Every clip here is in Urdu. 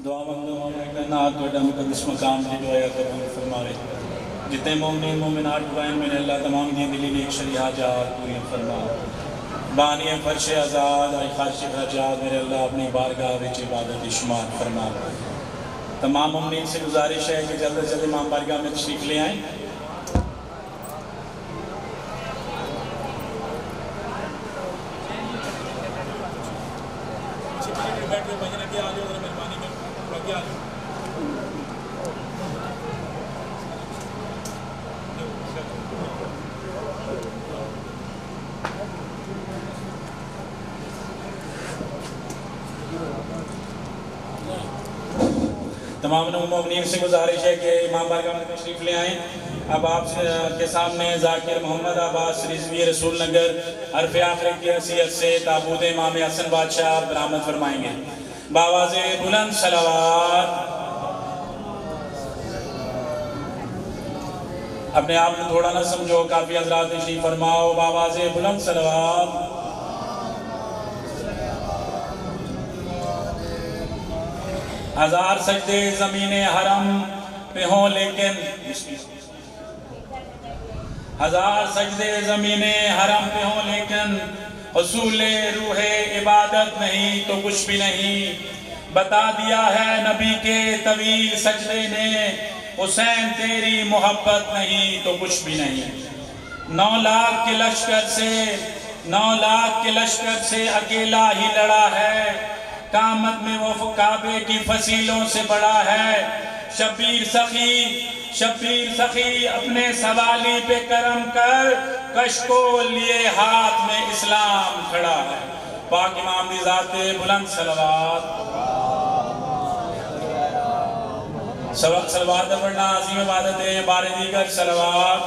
دعا مانگو مومن کائنات تو مقدس مقام کی دعا قبول فرمائے۔ جتنے مومنین مومنات دعائیں میں نے اللہ تمام دی دلی نیک شریعہ جات پوری فرما۔ بانی فرش آزاد آئی خارش خرجات میرے اللہ اپنی بارگاہ وچ عبادت شمار فرما۔ تمام مومنین سے گزارش ہے کہ جلد از جلد امام بارگاہ میں تشریف لے آئیں۔ تمام مومنین سے گزارش ہے کہ امام بارگاہ میں تشریف لے آئیں۔ اب آپ کے سامنے ذاکر محمد عباس رضوی رسول نگر حرف آخر کی حیثیت سے تابوت امام حسن بادشاہ برآمد فرمائیں گے۔ بآواز بلند صلوات۔ اپنے آپ کو تھوڑا نہ سمجھو، کافی حضرات تشریف فرماؤ۔ بآواز بلند صلوات۔ ہزار سجدے زمین حرم پہ ہوں لیکن ہزار سجدے زمین حرم پہ ہوں لیکن حصول روح عبادت نہیں تو کچھ بھی نہیں۔ بتا دیا ہے نبی کے طویل سجدے نے، حسین تیری محبت نہیں تو کچھ بھی نہیں۔ 9 لاکھ کے لشکر سے اکیلا ہی لڑا ہے، قامت میں وہ کعبے کی فصیلوں سے بڑا ہے۔ شبیر سخی اپنے سوالی پہ کرم کر، کش کو لیے ہاتھ میں اسلام کھڑا ہے۔ پاک امام دی ذات بلند صلوات۔ صلوات پڑھنا عظیم عبادت ہے، بار دیگر صلوات۔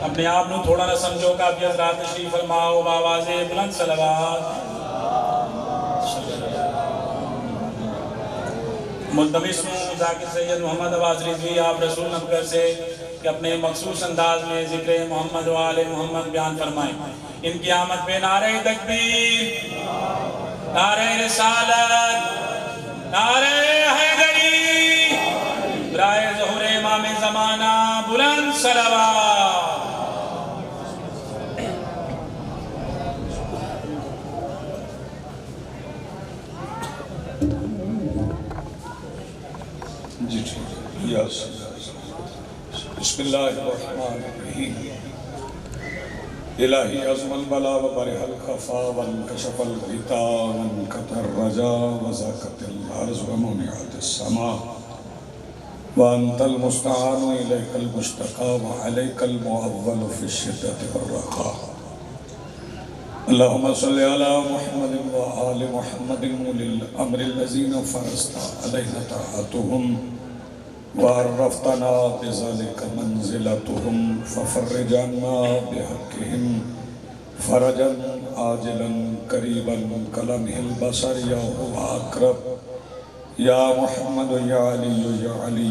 اپنے آپ نو تھوڑا نہ سمجھو، کافی حضرات تشریف فرماؤ۔ بآواز بلند صلوات۔ ملتمس ہوں ذاکر سید محمد عباس رضوی آپ رسول نگر سے کہ اپنے مخصوص انداز میں ذکر محمد و آل محمد بیان فرمائیں۔ ان کی آمد پہ نعرہ تکبیر، نعرہ رسالت، نعرہ حیدری، برائے ظہور امام زمانہ بلند صلوات۔ بسم اللہ الرحمن الرحیم۔ الہی عظم البلا و برح الخفا وانکشف الغطا وانکت الرجا وزاکت الارض ومنعت السماء وانت المستعان الیک المشتقى وعلیک المعول فی الشدت والرخاء۔ اللہم صلی علی محمد و آل محمد اولی الامر الذین فرضت علینا طاعتهم وعرفتنا بذلك منزلتهم ففرج عنا بحقهم فرجا عاجلا قریبا کلمح البصر یا هو اقرب یا محمد یا علی یا علی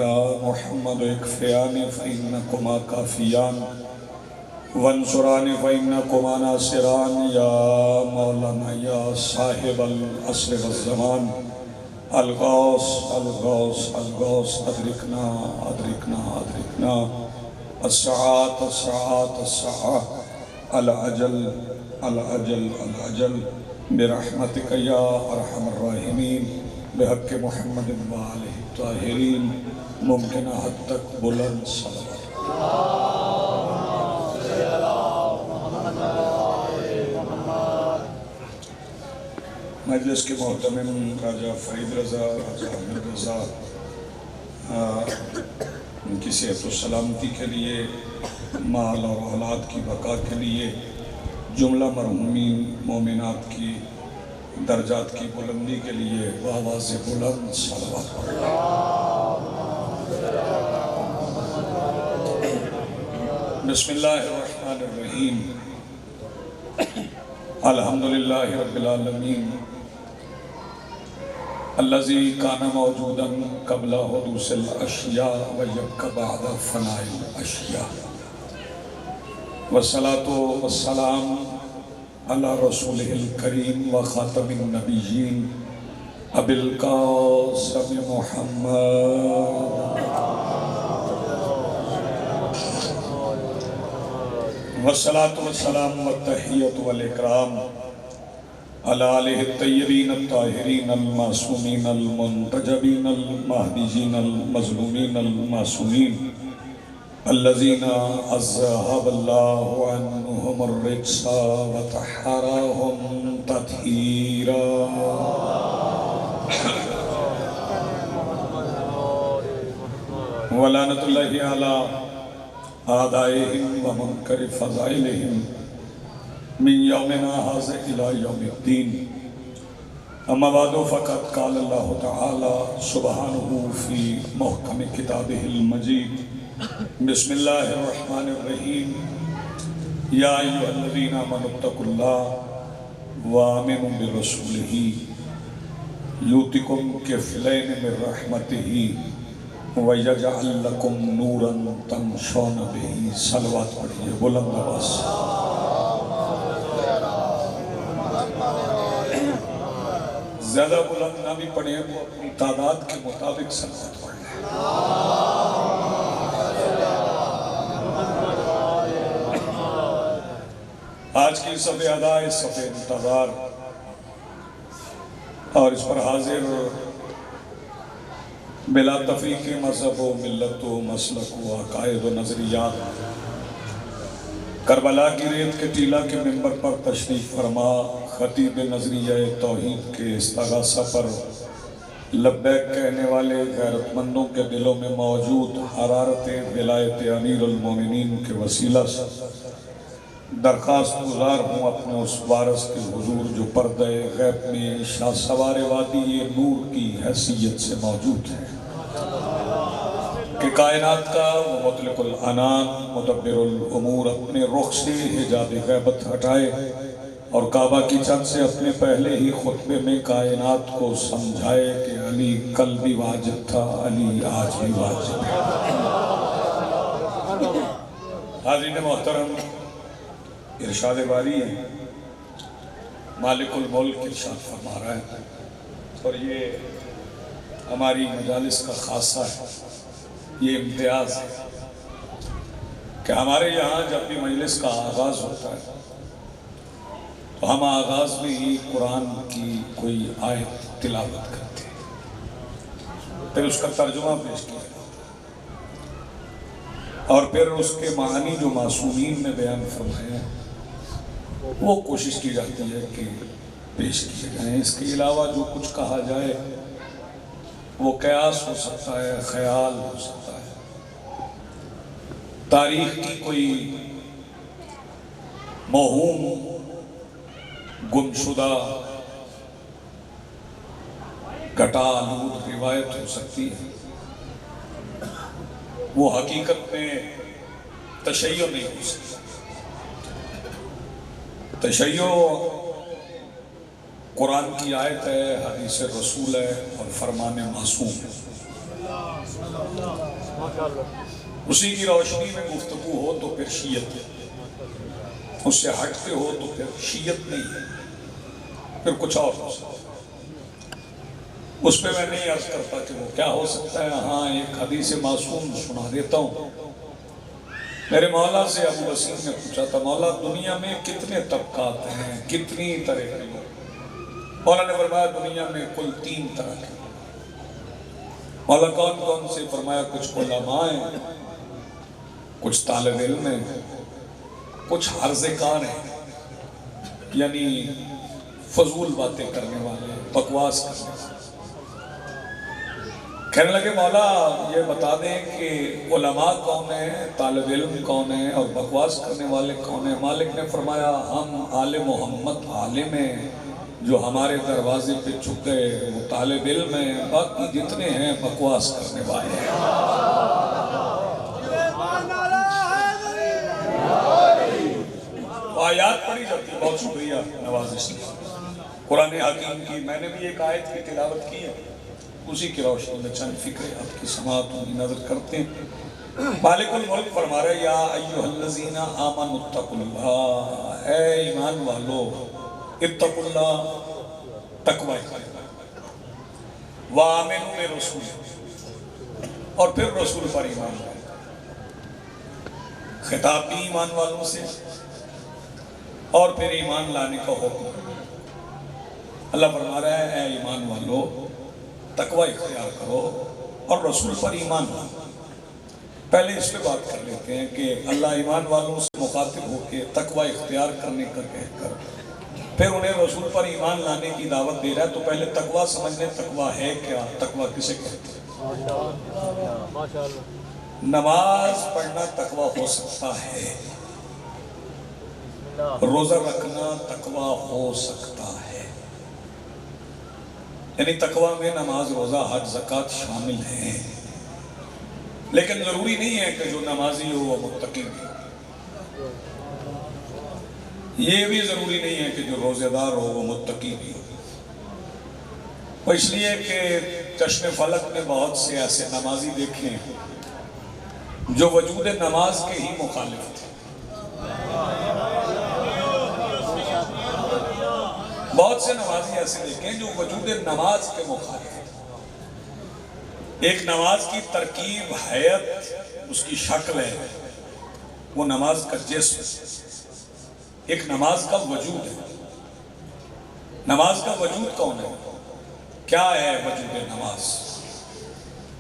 یا محمد اکفیانی فإنکما کافیان وانصرانی فإنکما ناصران یا مولانا یا صاحب العصر والزمان الغوث الغوث الغوث ادرکنا ادرکنا ادرکنا الساعات الساعات الساعات العجل العجل العجل برحمتک یا ارحم الراحمین بحق محمد و آلہ الطاہرین ممکنہ حد تک بلند صلوات۔ مجلس کے محتمم راجہ فرید رضا، راجہ احمد رضا، ان کی صحت و سلامتی کے لیے، مال اور اولاد کی بقا کے لیے، جملہ مرحومین مومنات کی درجات کی بلندی کے لیے بآواز بلند صلوات۔ بسم اللہ الرحمن الرحیم۔ الحمدللہ رب العالمین الذي كان موجودا قبل حدوث الاشیاء ويبقى بعد فناء الاشیاء، والصلاة والسلام علی رسولہ الکریم و خاتم النبیین ابی القاسم محمد والصلاة والسلام والتحیۃ والاکرام علی آلہ الطیبین الطاہرین المعصومین المنتجبین المہدیین المظلومین المعصومین الذین اذہب اللہ عنہم الرجس وطہرہم تطہیرا ولعنۃ اللہ علی آدائهم ومنکر فضائلهم من یومنا ھذا الی یوم الدین اما بعد فقد قال اللہ تعالی سبحانہ فی محکم کتابہ المجید بسم اللہ الرحمن الرحیم یا ایھا الذین آمنوا اتقوا اللہ وآمنوا برسولہ یؤتکم کفلین من رحمتہ وَيَجْعَلْ لَكُمْ نُورًا تَمْشُونَ بِهِ صلوات پڑھئے بلند آواز زیادہ بلند نہ بھی پڑھیں وہ اپنی تعداد کے مطابق صلوات پڑھ لیں آج کی صف ادا اس صف انتظار اور اس پر حاضر بلا تفریق مذہب و ملت و مسلک و عقائد و نظریات کربلا کی ریت کے ٹیلہ کے منبر پر تشریف فرما خطیب نظریہ توحید کے استغاثہ پر لبیک کہنے والے غیرت مندوں کے دلوں میں موجود حرارت ولایت امیر المومنین کے وسیلہ سے درخواست گزار ہوں اپنے اس وارث کے حضور جو پردہ غیب میں شاہ سوار وادی نور کی حیثیت سے موجود ہے کہ کائنات کا وہ مطلق العنان مدبر الامور اپنے رخ سے حجاب غیبت ہٹائے اور کعبہ کی چھت سے اپنے پہلے ہی خطبے میں کائنات کو سمجھائے کہ علی کل بھی واجب تھا علی آج بھی واجب ہے حاضرین محترم ارشاد باری ہے مالک الملک ارشاد فرما رہا ہے اور یہ ہماری مجالس کا خاصہ ہے یہ امتیاز ہے کہ ہمارے یہاں جب بھی مجلس کا آغاز ہوتا ہے تو ہم آغاز میں ہی قرآن کی کوئی آیت تلاوت کرتے ہیں پھر اس کا ترجمہ پیش کیا اور پھر اس کے معانی جو معصومین نے بیان فرمائے ہیں وہ کوشش کی جاتی ہے کہ پیش کیے جائیں اس کے علاوہ جو کچھ کہا جائے وہ قیاس ہو سکتا ہے خیال ہو سکتا ہے تاریخ کی کوئی موہوم گمشدہ گھٹا آلود روایت ہو سکتی ہے وہ حقیقت میں تشیع نہیں ہو سکتا تشیع قرآن کی آیت ہے حدیث رسول ہے اور فرمان معصوم ہے اسی کی روشنی میں گفتگو ہو تو پھر شیعت اس سے ہٹتے ہو تو پھر شیعت نہیں ہے پھر کچھ اور ہو سکتا اس پہ میں نہیں عرض کرتا کہ وہ کیا ہو سکتا ہے ہاں ایک حدیث معصوم سنا دیتا ہوں میرے مولا سے ابو وسیم نے پوچھا تھا مولا دنیا میں کتنے طبقات ہیں کتنی طرح کے لوگ مولا نے فرمایا دنیا میں کل 3 طرح کے مولا کون کون سے فرمایا کچھ علماء ہیں کچھ طالب علم ہیں کچھ عرض کار ہیں یعنی فضول باتیں کرنے والے بکواس کرنے والے کہنے لگے مولا یہ بتا دیں کہ علماء کون ہیں طالب علم کون ہیں اور بکواس کرنے والے کون ہیں مالک نے فرمایا ہم آل محمد عالم ہیں جو ہمارے دروازے پہ چھپ گئے وہ طالب علم ہیں باقی جتنے ہیں بکواس کرنے والے ہیں آیات پڑھی جاتی ہے بہت شکریہ نوازش قرآن حکیم کی میں نے بھی ایک آیت کی تلاوت کی ہے اسی کی روشنی میں چند فکریں آپ کی سماعت کی نظر کرتے ہیں مالک الملک فرما رہے یا ایھا الذین آمنوا اتقوا اللہ، اے ایمان والو اتقوا اللہ، تقوی وآمنوا برسول، اور پھر رسول پر ایمان لاؤ۔ خطاب بھی ایمان والوں سے اور پھر ایمان لانے کا حکم۔ اللہ فرما رہا ہے اے ایمان والو تقوی اختیار کرو اور رسول پر ایمان لاؤ۔ پہلے اس پہ بات کر لیتے ہیں کہ اللہ ایمان والوں سے مخاطب ہو کے تقوی اختیار کرنے کا کہہ کر پھر انہیں رسول پر ایمان لانے کی دعوت دے رہا ہے۔ تو پہلے تقوی سمجھ لیں، تقوی ہے کیا، تقوی کسے کہتے ہیں؟ نماز پڑھنا تقوی ہو سکتا ہے، روزہ رکھنا تقوی ہو سکتا ہے، یعنی تقوی میں نماز، روزہ، حج، زکوٰۃ شامل ہیں، لیکن ضروری نہیں ہے کہ جو نمازی ہو وہ متقی ہو، یہ بھی ضروری نہیں ہے کہ جو روزہ دار ہو وہ متقی بھی ہو۔ اس لیے کہ چشم فلک میں بہت سے ایسے نمازی دیکھے ہیں جو وجود نماز کے ہی مخالف تھے، بہت سے نمازی ایسے دیکھے ہیں جو وجود نماز کے مخالف تھے۔ ایک نماز کی ترکیب، حیت، اس کی شکل ہے، وہ نماز کا جسم، ایک نماز کا وجود ہے۔ نماز کا وجود کون ہے؟ کیا ہے وجود نماز؟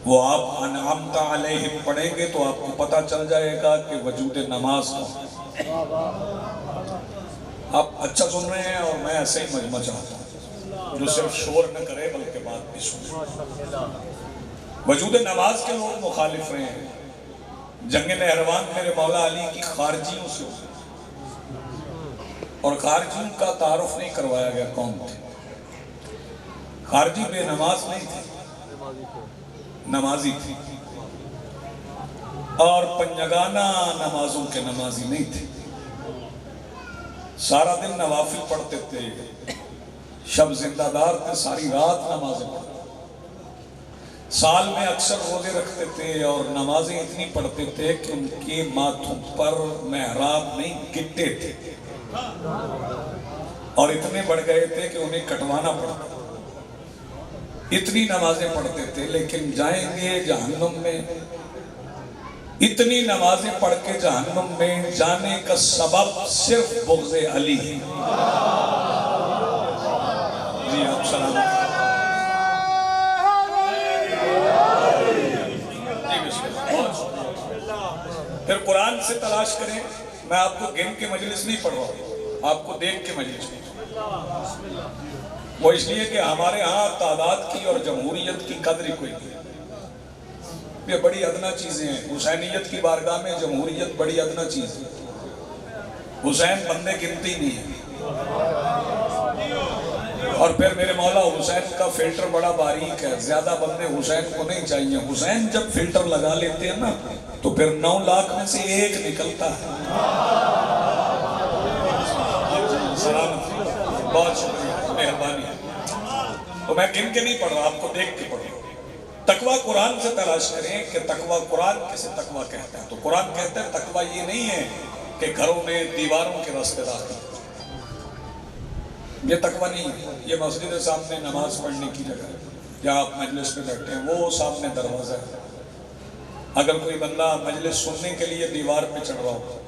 وہ آپ انعمت علیہم پڑھیں گے تو آپ کو پتہ چل جائے گا کہ وجود نماز کون ہے۔ آپ اچھا سن رہے ہیں اور میں ایسے ہی مجمع چاہتا ہوں جو صرف شور نہ کرے بلکہ بات بھی سنے۔ وجود نماز کے لوگ مخالف رہے ہیں۔ جنگ نہروان میرے مولا علی کی خارجیوں سے اور خارجیوں کا تعارف نہیں کروایا گیا کون تھے۔ خارجی بے نماز نہیں تھے، نمازی تھی، اور پنجگانہ نمازوں کے نمازی نہیں تھے۔ سارا دن نوافل پڑھتے تھے، شب زندہ دار تھے، ساری رات نمازیں پڑھتے، سال میں اکثر روزے رکھتے تھے اور نمازیں اتنی پڑھتے تھے کہ ان کے ماتھوں پر محراب نہیں گٹے تھے، اور اتنے بڑھ گئے تھے کہ انہیں کٹوانا پڑتا۔ اتنی نمازیں پڑھتے تھے لیکن جائیں گے جہنم میں۔ اتنی نمازیں پڑھ کے جہنم میں جانے کا سبب صرف بغض علی ہے۔ جی آپ سلام۔ پھر قرآن سے تلاش کریں، میں آپ کو گن کے مجلس نہیں پڑھ رہا ہوں، آپ کو دیکھ کے مجلس نہیں۔ وہ اس لیے کہ ہمارے ہاں تعداد کی اور جمہوریت کی قدر ہی کوئی نہیں، یہ بڑی ادنا چیزیں ہیں۔ حسینیت کی بارگاہ میں جمہوریت بڑی ادنا چیز ہے، حسین بندے گنتی نہیں ہے۔ اور پھر میرے مولا حسین کا فلٹر بڑا باریک ہے، زیادہ بندے حسین کو نہیں چاہیے۔ حسین جب فلٹر لگا لیتے ہیں نا تو پھر 9 لاکھ میں سے ایک نکلتا ہے۔ سلامت، بہت شکریہ، مہربانی۔ تو میں گن کے نہیں پڑھ رہا، آپ کو دیکھ کے پڑھ رہا ہوں۔ تقوی قرآن سے تلاش کریں کہ تقوی قرآن کسے تقوی کہتا ہے۔ تو قرآن کہتا ہے تقوی یہ نہیں ہے کہ گھروں میں دیواروں کے راستے داخل، یہ تقوی نہیں ہے۔ یہ مسجد کے سامنے نماز پڑھنے کی جگہ ہے، یا آپ مجلس میں بیٹھے ہیں، وہ سامنے دروازہ ہے۔ اگر کوئی بندہ مجلس سننے کے لیے دیوار پہ چڑھ رہا ہو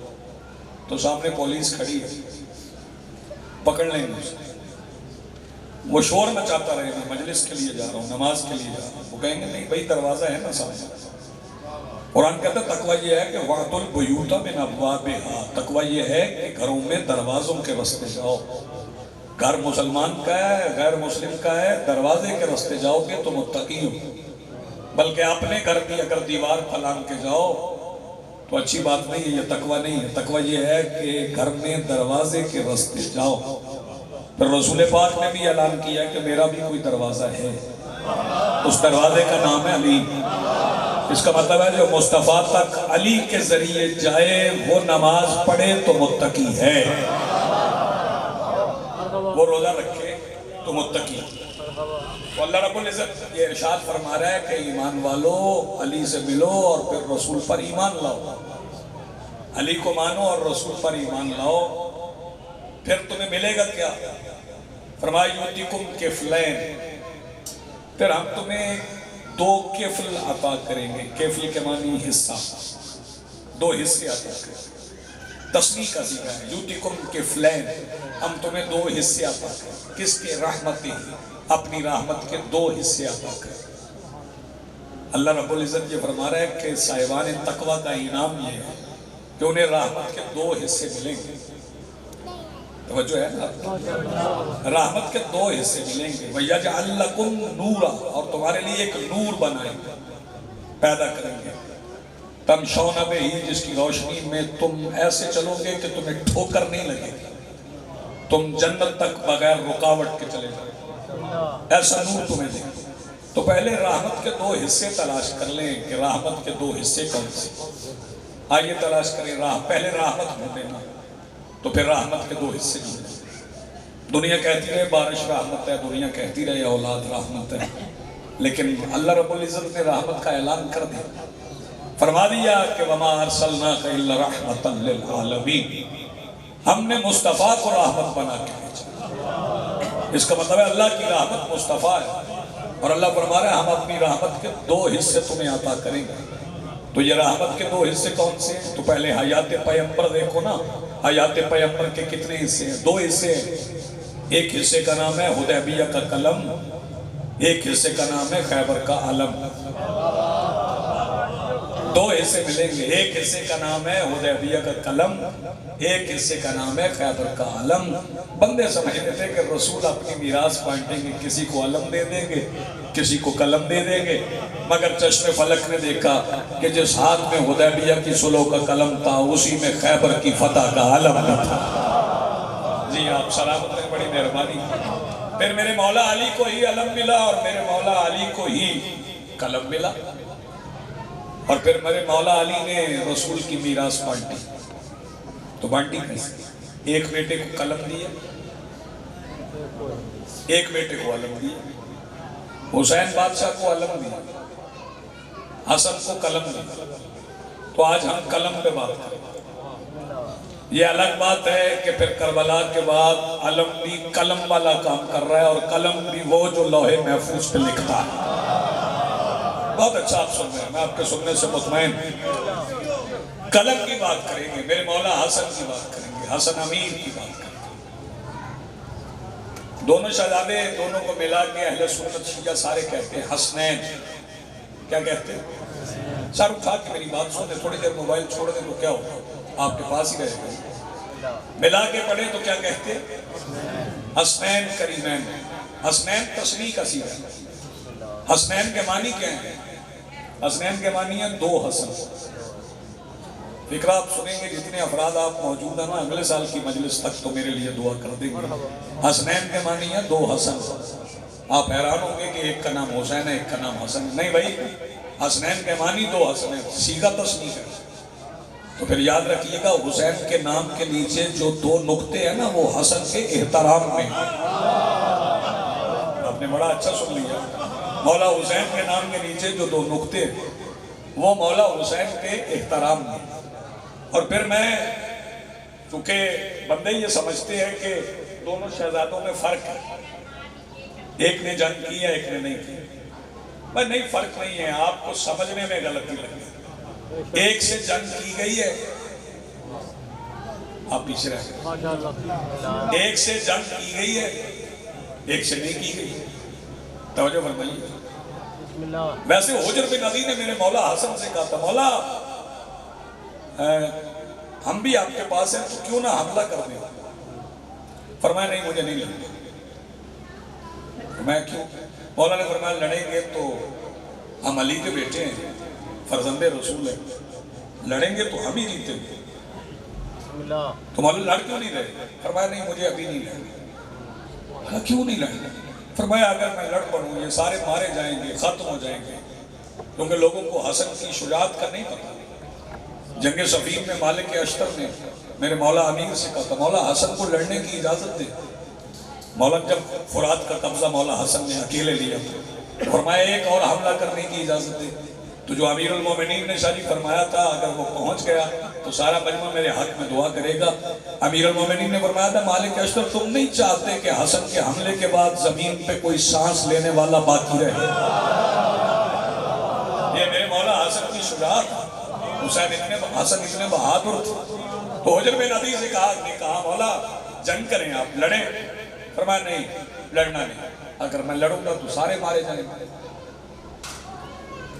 تو سامنے پولیس کھڑی ہے، پکڑ لیں گے اسے۔ وہ شور مچاتا رہے میں مجلس کے لیے جا رہا ہوں، نماز کے لیے جا رہا ہوں، وہ کہیں گے نہیں بھائی دروازہ ہے نا سامنے۔ قرآن کہتا ہے تقوی یہ ہے کہ وَأْتُوا الْبُيُوتَ مِنْ أَبْوَابِهَا، تقوی یہ ہے کہ گھروں میں دروازوں کے راستے جاؤ۔ گھر مسلمان کا ہے، غیر مسلم کا ہے، دروازے کے راستے جاؤ گے تو متقی ہو، بلکہ اپنے گھر بھی اگر دیوار پھلانگ کے جاؤ تو اچھی بات نہیں ہے، یہ تقوی نہیں ہے۔ تقوی یہ ہے کہ گھر میں دروازے کے راستے جاؤ۔ پھر رسول پاک نے بھی اعلان کیا کہ میرا بھی کوئی دروازہ ہے، اس دروازے کا نام ہے علی۔ اس کا مطلب ہے جو مصطفیٰ تک علی کے ذریعے جائے وہ نماز پڑھے تو متقی ہے، وہ روزہ رکھے، تو متقی۔ تو اللہ رب العزت یہ ارشاد فرما رہا ہے کہ ایمان والو علی سے ملو اور پھر رسول پر ایمان لاؤ، علی کو مانو اور رسول پر ایمان لاؤ، پھر تمہیں ملے گا کیا؟ فرمایا یؤتیکم کفلین، پھر ہم تمہیں 2 کفل عطا کریں گے۔ کفل کے معنی حصہ، 2 حصے عطا کریں گے، تصنیع کا صیغہ ہے، یؤتیکم کفلین، ہم تمہیں 2 حصے عطا کریں گے۔ کس کے؟ رحمتیں، اپنی رحمت کے 2 حصے عطا کریں گے۔ اللہ رب العزت یہ فرما رہا ہے کہ صاحبان تقویٰ کا انعام یہ ہے کہ انہیں رحمت کے 2 حصے ملیں گے۔ توجہ ہے نا؟ رحمت کے 2 حصے ملیں گے۔ وَيَجْعَلْ لَكُمْ نُورًا، اور تمہارے لیے ایک نور بنائیں گے، پیدا کریں گے۔ تَمْشَوْنَ بِهِ، جس کی روشنی میں تم ایسے چلو گے کہ تمہیں ٹھوکر نہیں لگے گی، تم جنت تک بغیر رکاوٹ کے چلے جاؤ، ایسا نور تمہیں دیں گے۔ تو پہلے رحمت کے 2 حصے تلاش کر لیں کہ رحمت کے 2 حصے کون سے؟ آئیے تلاش کریں، پہلے رحمت ڈھونڈنا، تو پھر رحمت کے 2 حصے ڈھونڈیں۔ دنیا کہتی رہے بارش رحمت ہے، دنیا کہتی رہے اولاد رحمت ہے، لیکن اللہ رب العزت نے رحمت کا اعلان کر دیا، فرما دیا کہ وَمَا أَرْسَلْنَاكَ إِلَّا رَحْمَةً لِلْعَالَمِينَ، ہم نے مصطفیٰ کو رحمت بنا کے بھیجا۔ اس کا مطلب ہے اللہ کی رحمت مصطفیٰ ہے، اور اللہ فرما رہا ہے ہم اپنی رحمت کے 2 حصے تمہیں عطا کریں گے۔ تو یہ رحمت کے 2 حصے کون سے ہیں؟ تو پہلے حیات پیغمبر دیکھو نا، حیات پیغمبر کے کتنے حصے ہیں؟ 2 حصے ہیں۔ ایک حصے کا نام ہے حدیبیہ کا قلم، ایک حصے کا نام ہے خیبر کا علم۔ 2 حصے ملیں گے، ایک حصے کا نام ہے حدیبیہ کا قلم، ایک حصے کا نام ہے خیبر کا علم۔ بندے سمجھتے تھے کہ رسول اپنی میراث بانٹیں گے، کسی کو علم دے دیں گے، کسی کو قلم دے دیں گے، مگر چشم فلک نے دیکھا کہ جس ہاتھ میں حدیبیہ کی صلح کا قلم تھا اسی میں خیبر کی فتح کا علم تھا۔ جی آپ سلامت رہیں، بڑی مہربانی۔ پھر میرے مولا علی کو ہی علم ملا اور میرے مولا علی کو ہی قلم ملا، اور پھر میرے مولا علی نے رسول کی میراث بانٹی۔ تو بانٹی کیسے؟ ایک بیٹے کو قلم دیا، ایک بیٹے کو علم دیا، حسین بادشاہ کو علم دیا، حسن کو قلم دیا۔ تو آج ہم قلم پہ بات کریں۔ یہ الگ بات ہے کہ پھر کربلا کے بعد علم بھی قلم والا کام کر رہا ہے، اور قلم بھی وہ جو لوح محفوظ پہ لکھتا ہے۔ بہت اچھا آپ سن رہے ہیں، میں آپ کے سننے سے مطمئن۔ قلم کی بات کریں گے، میرے مولا حسن کی بات کریں گے، حسن امیر کی بات کریں گے۔ دونوں شہزادے، دونوں کو ملا کے اہل سنت شیعہ سارے کہتے ہیں حسنین۔ کیا کہتے ہیں؟ سر اٹھا کے میری بات سنیں، تھوڑی دیر موبائل چھوڑ دیں تو کیا ہوگا، آپ کے پاس ہی رہے گا۔ ملا کے پڑھیں تو کیا کہتے ہیں؟ حسنین کریمین۔ حسنین تصنیع کا صیغہ ہے۔ حسنین کے معنی کیا ہیں؟ حسنین کے معنی ہیں 2 حسن۔ فکرہ آپ سنیں گے، جتنے افراد آپ موجود ہیں نا اگلے سال کی مجلس تک تو میرے لیے دعا کر دیں گے۔ حسنین کے معنی ہیں 2 حسن۔ آپ حیران ہوں گے کہ ایک کا نام حسین ہے، ایک کا نام حسن ہے۔ نہیں بھائی، حسنین کے معنی 2 حسن ہیں، صیغہ تصنیع ہے۔ تو پھر یاد رکھیے گا حسین کے نام کے نیچے جو 2 نقطے ہیں نا وہ حسن کے احترام میں۔ آپ نے بڑا اچھا سن لیا، مولا حسین کے نام کے نیچے جو 2 نقطے وہ مولا حسین کے احترام میں۔ اور پھر میں چونکہ بندے یہ سمجھتے ہیں کہ دونوں شہزادوں میں فرق ہے، ایک نے جنگ کی ہے ایک نے نہیں کی۔ بھائی نہیں، فرق نہیں ہے، آپ کو سمجھنے میں غلطی لگی۔ ایک سے جنگ کی گئی ہے، آپ پیچھے رہے، ایک سے جنگ کی گئی ہے ایک سے نہیں کی گئی۔ توجہ فرمائیے۔ ویسے حجر بن علی نے میرے مولا حسن سے کہا تھا مولا ہم بھی آپ کے پاس ہیں تو کیوں نہ حملہ کر دیں؟ فرمایا نہیں مجھے نہیں لڑیں۔ میں کیوں؟ مولا نے فرمایا لڑیں گے تو ہم علی کے بیٹے ہیں، فرزند رسول ہیں، لڑیں گے تو ہم ہی جیتے گے۔ تو مولا لڑ کیوں نہیں رہے؟ فرمایا نہیں مجھے ابھی نہیں لڑیں۔ کیوں نہیں لڑیں؟ فرمایا اگر میں لڑ پڑوں یہ سارے مارے جائیں گے، ختم ہو جائیں گے، کیونکہ لوگوں کو حسن کی شجاعت کا نہیں پتا۔ جنگ صفین میں مالک اشتر نے میرے مولا امیر سے کہا تھا مولا حسن کو لڑنے کی اجازت دے۔ مولا جب فرات کا قبضہ مولا حسن نے اکیلے لیا فرمایا ایک اور حملہ کرنے کی اجازت دے، تو جو امیر المومنین نے شادی فرمایا تھا اگر وہ پہنچ گیا تو سارا مجمع میرے حق میں دعا کرے گا۔ امیر المومنین نے فرمایا تھا مالک اشرف تم نہیں چاہتے کہ حسن کے حملے کے بعد زمین پہ کوئی سانس لینے والا باقی رہے؟ یہ میرے مولا حسن کی شجاعت، حسن اتنے بہادر تھے۔ تو حجر بن عدی سے کہا مولا جنگ کریں آپ لڑیں؟ فرمایا نہیں لڑنا نہیں، اگر میں لڑوں گا تو سارے مارے جائیں گے۔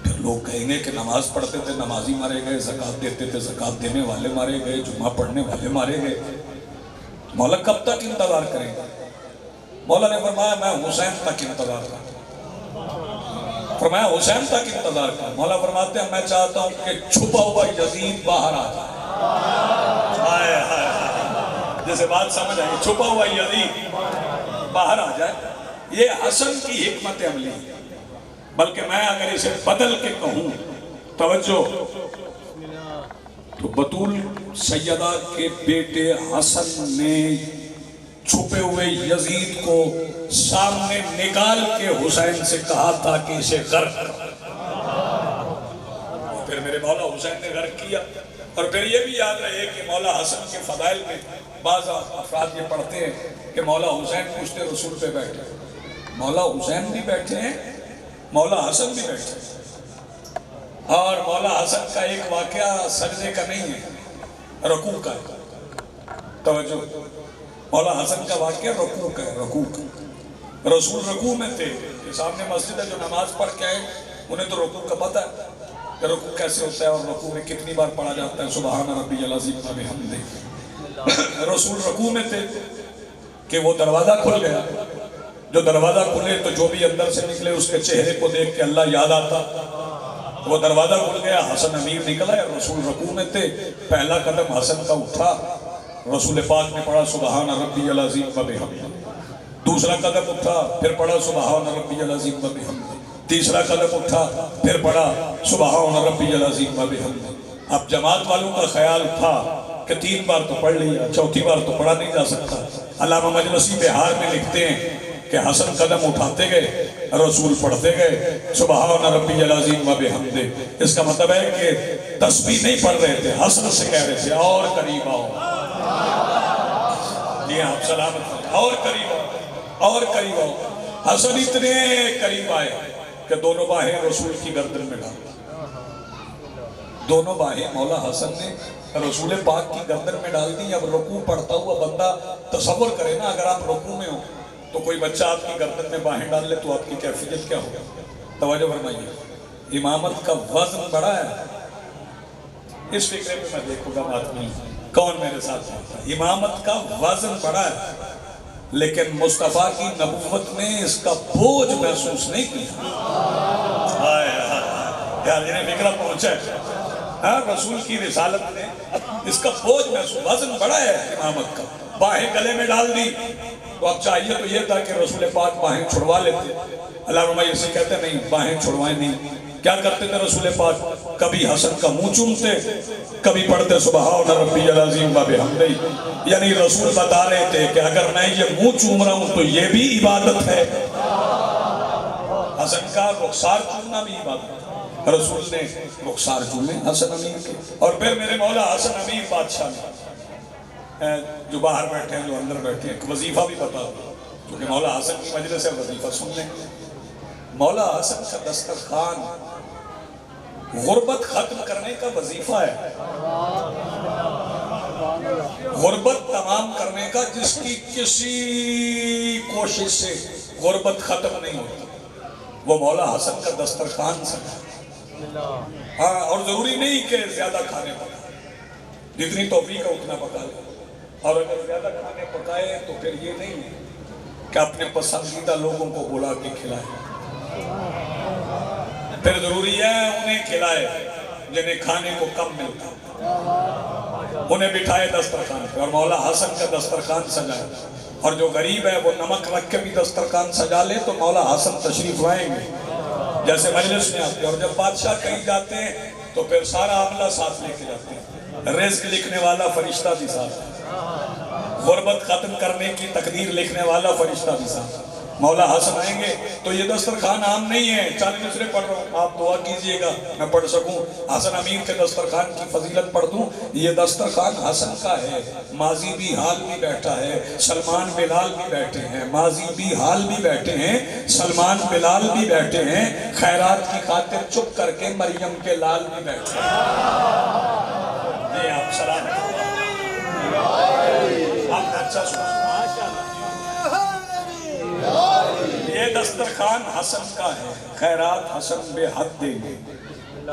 پھر لوگ کہیں گے کہ نماز پڑھتے تھے نمازی مارے گئے، زکوٰۃ دیتے تھے زکوٰۃ دینے والے مارے گئے، جمعہ پڑھنے والے مارے گئے، مولا کب تک انتظار کریں گے؟ مولا نے فرمایا میں حسین تک انتظار کرتا، فرمایا حسین تک انتظار کرتا۔ مولا فرماتے ہیں میں چاہتا ہوں کہ چھپا ہوا یزید باہر آ جائے۔ جیسے بات سمجھ آئی، چھپا ہوا یزید باہر آ جائے، یہ حسن کی حکمت عملی ہے۔ بلکہ میں اگر اسے بدل کے کہوں، توجہ، تو بطول سیدہ کے بیٹے حسن نے چھپے ہوئے یزید کو سامنے نکال کے حسین سے کہا تھا کہ اسے غرق کر۔ پھر میرے مولا حسین نے غرق کیا۔ اور پھر یہ بھی یاد رہے کہ مولا حسن کے فضائل میں بعض افراد یہ پڑھتے ہیں کہ مولا حسین پوچھتے رسول پہ بیٹھے، مولا حسین بھی بیٹھے ہیں مولا حسن بھی بیٹھے ہیں۔ اور مولا حسن کا ایک واقعہ سجدے کا نہیں ہے، رکوع کا ہے۔ توجہ، مولا حسن کا واقعہ رکوع کا ہے، رکوع کا۔ رسول رکوع میں تھے، سامنے مسجد ہے جو نماز پڑھ کے آئے انہیں تو رکوع کا پتہ ہے کہ رکوع کیسے ہوتا ہے اور رکوع میں کتنی بار پڑھا جاتا ہے سبحان ربی العظیم و بحمدہ۔ رسول رکوع میں تھے کہ وہ دروازہ کھل گیا، جو دروازہ کھلے تو جو بھی اندر سے نکلے اس کے چہرے کو دیکھ کے اللہ یاد آتا۔ وہ دروازہ کھل گیا، حسن امیر نکلا ہے، رسول رکوع میں تھے، پہلا قدم حسن کا اٹھا، رسول پاک نے پڑھا سبحان ربی العظیم و بحمدہ۔ دوسرا قدم اٹھا، پھر پڑھا سبحان ربی العظیم و بحمدہ۔ تیسرا قدم اٹھا، پھر پڑھا سبحان ربی العظیم و بحمدہ۔ اب جماعت والوں کا خیال تھا کہ 3 بار تو پڑھ لیا، چوتھی بار تو پڑھا نہیں جا سکتا۔ علامہ مجلسی بہار میں لکھتے ہیں کہ حسن قدم اٹھاتے گئے، رسول پڑھتے گئے سبحان ربی العظیم و بحمدہ۔ اس کا مطلب ہے کہ تسبیح نہیں پڑھ رہے تھے، حسن سے کہہ رہے تھے اور قریب آؤ، جی آپ سلامت ہیں، اور قریب آؤ، اور قریب آؤ۔ حسن اتنے قریب آئے کہ دونوں باہیں رسول کی گردن میں ڈال، دونوں باہیں مولا حسن نے رسول پاک کی گردن میں ڈال دی۔ اب رکوع پڑھتا ہوا بندہ تصور کرے نا، اگر آپ رکوع میں ہو تو کوئی بچہ آپ کی گردن میں باہیں ڈال لے تو آپ کی کیفیت کیا ہوگا؟ توجہ فرمائیے، امامت کا وزن بڑا ہے۔ اس فکرے میں میں دیکھوں گا بات نہیں کون میرے ساتھ ہے۔ امامت کا وزن بڑا ہے، لیکن مصطفیٰ کی نبوت نے اس کا بوجھ محسوس نہیں کیا۔ یار جنہیں فکرہ پہنچا ہے، رسول کی رسالت نے اس کا بوجھ محسوس، وزن بڑا ہے امامت کا۔ باہیں گلے میں ڈال دی تو اب چاہیے تو یہ تھا کہ رسول پاک باہیں چھڑوا لیتے۔ علامہ یسیع کہتے ہیں نہیں، باہیں چھڑوائیں نہیں۔ کیا کرتے تھے رسول پاک؟ کبھی حسن کا منہ چومتے، کبھی پڑھتے سبحان ربی العظیم و بحمدہ۔ یعنی رسول بتا رہے تھے کہ اگر میں یہ منہ چوم رہا ہوں تو یہ بھی عبادت ہے، حسن کا رخسار چومنا بھی عبادت ہے۔ رسول نے رخسار چومے حسن امیر کے۔ اور پھر میرے مولا حسن امیر بادشاہ نے جو باہر بیٹھے ہیں جو اندر بیٹھے ہیں ایک وظیفہ بھی بتا دو، کیونکہ مولا حسن کی مجلس سے وظیفہ سن لیں۔ مولا حسن کا دسترخوان غربت ختم کرنے کا وظیفہ ہے، غربت تمام کرنے کا، جس کی کسی کوشش سے غربت ختم نہیں ہوتی، وہ مولا حسن کا دسترخوان سجا۔ ہاں، اور ضروری نہیں کہ زیادہ کھانے پکائے، جتنی توفیق ہے اتنا پکا لے، اور اگر زیادہ کھانے پکائے تو پھر یہ نہیں کہ اپنے پسندیدہ لوگوں کو بلا کے کھلائے، پھر ضروری ہے انہیں کھلائے جنہیں کھانے کو کم ملتا، انہیں بٹھائے دسترخوان پہ۔ اور مولا حسن کا دسترخوان سجائے، اور جو غریب ہے وہ نمک رکھ کے بھی دسترخوان سجا لے تو مولا حسن تشریف لائیں گے جیسے مجلس میں آتے ہیں۔ اور جب بادشاہ کہیں جاتے ہیں تو پھر سارا عملہ ساتھ لے کے جاتے ہیں، رزق لکھنے والا فرشتہ بھی ساتھ ہے، غربت ختم کرنے کی تقدیر لکھنے والا فرشتہ بھی ساتھ مولا حسن آئیں گے تو یہ دسترخوان عام نہیں ہے. 40 مصرے پڑھ رہا ہوں, آپ دعا کیجئے گا میں پڑھ سکوں. حسن امیر کے دسترخوان کی فضیلت پڑھ دوں. یہ دسترخوان حسن کا ہے. ماضی بھی حال بھی بیٹھا ہے, سلمان بلال بھی بیٹھے ہیں. ماضی بھی حال بھی بیٹھے ہیں, سلمان بلال بھی بیٹھے ہیں. خیرات کی خاطر چپ کر کے مریم کے لال بھی بیٹھے ہیں. یہ آپ سلام آپ اچھا سنیں. یہ دسترخوان حسن کا ہے. خیرات حسن بے حد دیں گے,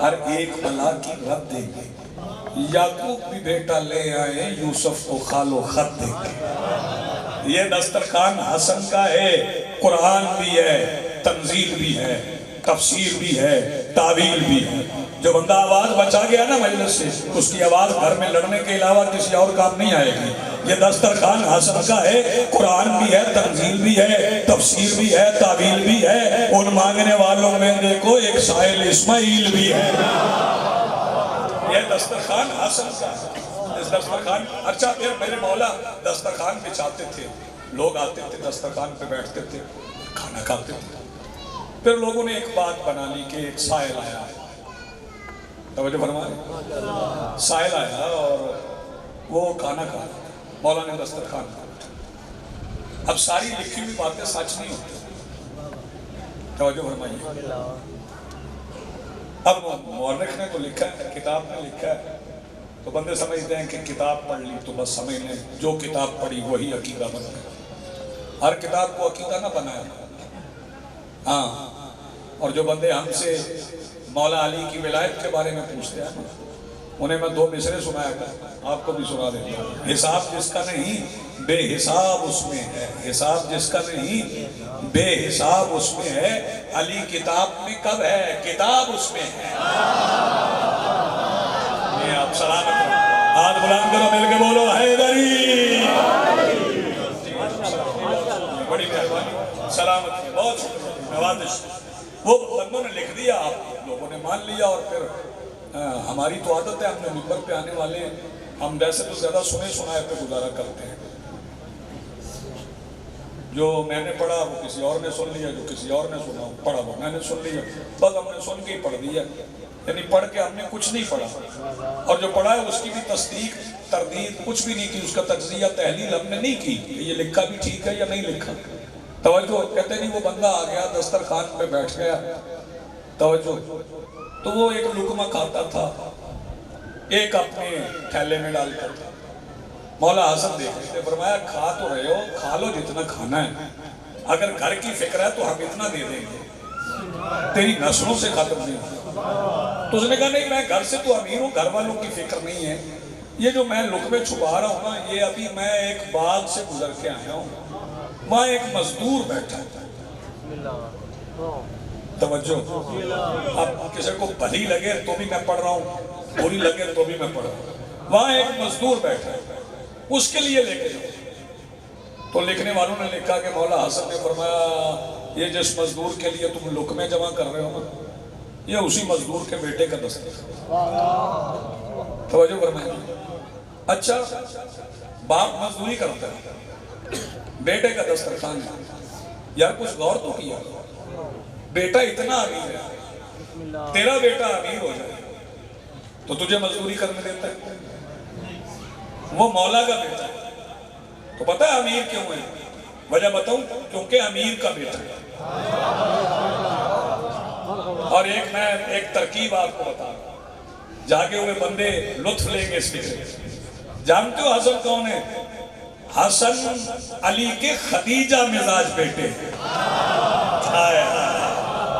ہر ایک بلا کی رد دیں گے. یعقوب بھی بیٹا لے آئے, یوسف کو خال و خط دیں گے. یہ دسترخوان حسن کا ہے. قرآن بھی ہے, تنزیل بھی ہے, تفسیر بھی ہے, تعویل بھی ہے. جو بندہ آواز بچا گیا نا مجلس سے, اس کی آواز گھر میں لڑنے کے علاوہ کسی اور کام نہیں آئے گی. یہ دسترخوان حسن کا ہے. قرآن بھی ہے, تنزیل بھی ہے, تفسیر بھی ہے, تعویل بھی ہے. ان مانگنے والوں میں دیکھو ایک سائل اسماعیل بھی ہے. یہ دسترخوان حسن کا ہے. اس دسترخوان اچھا پھر میرے مولا دسترخوان بچھاتے تھے, لوگ آتے تھے دسترخوان پہ بیٹھتے تھے, کھانا کھاتے تھے. پھر لوگوں نے ایک بات بنا لی کہ ایک سائل آیا ہے. توجہ فرمائے, سائل آیا اور وہ کھانا کھا رہا. مولا نے دسترخوان کھا. اب ساری لکھی ہوئی باتیں سچ نہیں ہوتی. توجہ فرمائیے. اب مورخ نے تو لکھا ہے, کتاب میں لکھا ہے, تو بندے سمجھتے ہیں کہ کتاب پڑھ لی تو بس سمجھ لیں جو کتاب پڑھی وہی عقیدہ بن گیا. ہر کتاب کو عقیدہ نہ بنایا. ہاں, اور جو بندے ہم سے مولا علی کی ولایت کے بارے میں پوچھتے ہیں انہیں میں 2 مصرے سنایا کرتا, آپ کو بھی سنا دیتا ہوں. حساب جس کا نہیں بے حساب اس میں ہے. حساب جس کا نہیں بے حساب اس میں ہے. علی کتاب میں کب ہے, کتاب اس میں ہے. یہ آپ سلامت رہو, ہاتھ بلند کرو, مل کے بولو حیدری. بڑی مہربانی, سلامت, بہت شکریہ, نوازش. وہ بندوں نے لکھ دیا, آپ لوگوں نے مان لیا. اور پھر ہماری تو عادت ہے, ہم نے ممبر پہ آنے والے, ہم ویسے تو زیادہ سنے سنائے پہ گزارا کرتے ہیں. جو میں نے پڑھا وہ کسی اور نے سن لیا, جو کسی اور نے سنا پڑھا وہ میں نے سن لیا. بس ہم نے سن کے ہی پڑھ دیا, یعنی پڑھ کے ہم نے کچھ نہیں پڑھا. اور جو پڑھا ہے اس کی بھی تصدیق تردید کچھ بھی نہیں کی, اس کا تجزیہ تحلیل ہم نے نہیں کی کہ یہ لکھا بھی ٹھیک ہے یا نہیں لکھا. توجہ, کہتے نہیں وہ بندہ آ گیا دسترخوان پہ بیٹھ گیا. توجہ, تو وہ ایک لقمہ کھاتا تھا, ایک اپنے تھیلے میں ڈال کر. مولا حسن دیکھتے تھے, فرمایا کھا تو رہے ہو, کھا لو جتنا کھانا ہے. اگر گھر کی فکر ہے تو ہم اتنا دے دیں گے, تیری نسلوں سے ختم نہیں ہوگا. تو اس نے کہا نہیں, میں گھر سے تو امیر ہوں, گھر والوں کی فکر نہیں ہے. یہ جو میں لقمے چھپا رہا ہوں نا, یہ ابھی میں ایک باغ سے گزر کے آیا ہوں, وہاں ایک مزدور بیٹھا ہے. توجہ, اب کسی کو بھلی لگے تو بھی میں پڑھ رہا ہوں, بری لگے تو بھی میں پڑھ رہا ہوں. وہاں ایک مزدور بیٹھا ہے, اس کے لیے لے کے جاؤ. تو لکھنے والوں نے لکھا کہ مولا حسن نے فرمایا یہ جس مزدور کے لیے تم لقمے جمع کر رہے ہو نا, یہ اسی مزدور کے بیٹے کا دسترخوان. توجہ فرمائیے. اچھا, باپ مزدوری کرتا ہے, بیٹے کا دسترخوان ہے. یار کچھ غور تو کیا, بیٹا اتنا امیر ہے, تیرا بیٹا امیر ہو جائے تو تجھے مزدوری کرنے دیتا ہے. وہ مولا کا بیٹا ہے. تو پتہ ہے امیر کیوں ہے؟ وجہ بتاؤں, کیونکہ امیر کا بیٹا ہے. اور میں ایک ترکیب آپ کو بتا رہا ہوں, جاگے ہوئے بندے لطف لیں گے اس فکر سے. جانتے ہو حسن کون ہے؟ حسن علی کے خدیجہ مزاج بیٹے.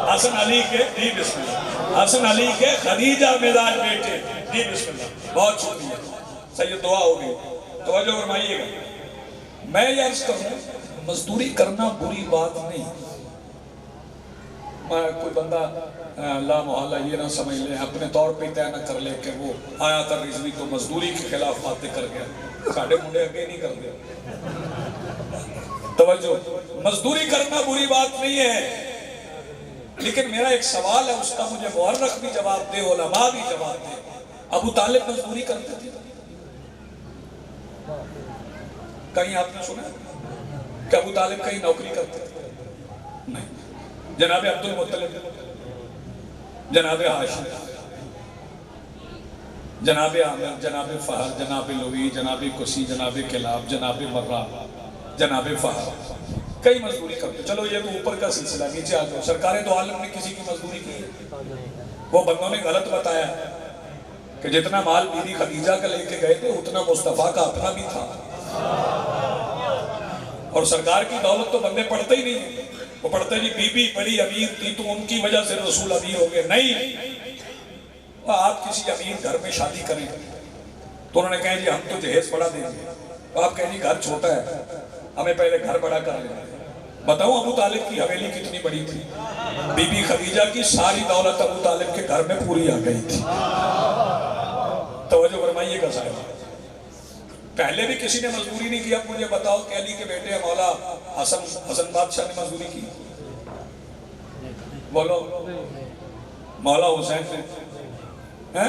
حسن علی کے, جی بسم اللہ, حسن علی کے خدیجہ مزاج بیٹے. جی بسم اللہ, بہت شکریہ, سید دعا ہوگی. توجہ فرمائیے گا. میں یہ عرض کروں, مزدوری کرنا بری بات نہیں. کوئی بندہ لا محالہ یہ نہ سمجھ لے, اپنے طور پہ طے نہ کر لے کہ وہ آیا تھا رضوی تو مزدوری کے خلاف باتیں کر گیا. ساڑھے منڈے اگے نہیں کر دے. توجہ, مزدوری کرنا بری بات نہیں ہے, لیکن میرا ایک سوال ہے, اس کا مجھے مورخ بھی جواب دے, علماء بھی جواب دے. ابو طالب مزدوری کرتے تھے, کہیں آپ نے سنا کہ ابو طالب کہیں نوکری کرتے تھے؟ نہیں. جناب عبد المطلب، جناب ہاشم، جناب عامر، جناب فہر، جناب لوی، جناب کسی، جناب کلاب، جناب مرہ، جناب فہر، کئی مزدوری کرتے. چلو یہ تو اوپر کا سلسلہ، نیچے آ جاؤ. سرکار دو عالم نے کسی کی مزدوری کی ہے؟ وہ بندوں نے غلط بتایا کہ جتنا مال بی بی خدیجہ کا لے کے گئے تھے اتنا مصطفیٰ کا اپنا بھی تھا. اور سرکار کی دولت تو بندے پڑھتے ہی نہیں. وہ پڑھتے جی بی بی بڑی امیر تھی تو ان کی وجہ سے رسول امیر ہو گئے. نہیں، آپ کسی امیر گھر میں شادی کریں تو انہوں نے کہا جی ہم تو جہیز بڑا دیں گے. آپ کہیں جی گھر چھوٹا ہے، ہمیں پہلے گھر بڑا کر لیں. بتاؤں ابو طالب کی حویلی کتنی بڑی تھی؟ بی بی خدیجہ کی ساری دولت ابو طالب کے گھر میں پوری آ گئی تھی. توجہ فرمائیے گا صاحب. پہلے بھی کسی نے مزدوری نہیں کیا. مجھے بتاؤ کہ علی کے بیٹے مولا حسن بادشاہ نے مزدوری کی؟ بولو. مولا حسین نے؟